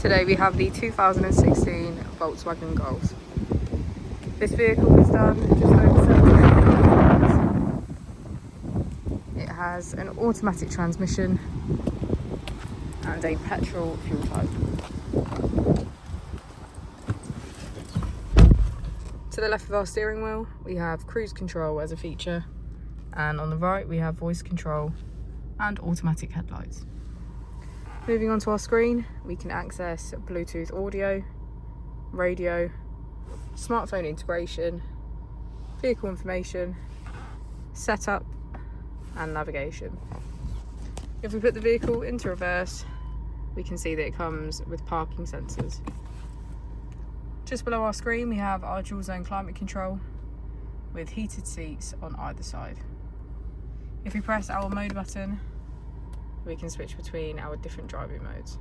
Today we have the 2016 Volkswagen Golf. This vehicle is done just over 70,000 miles. It has an automatic transmission and a petrol fuel type. To the left of our steering wheel we have cruise control as a feature, and on the right we have voice control and automatic headlights. Moving on to our screen, we can access Bluetooth audio, radio, smartphone integration, vehicle information, setup and navigation. If we put the vehicle into reverse, we can see that it comes with parking sensors. Just below our screen we have our dual zone climate control with heated seats on either side. If we press our mode button, we can switch between our different driving modes.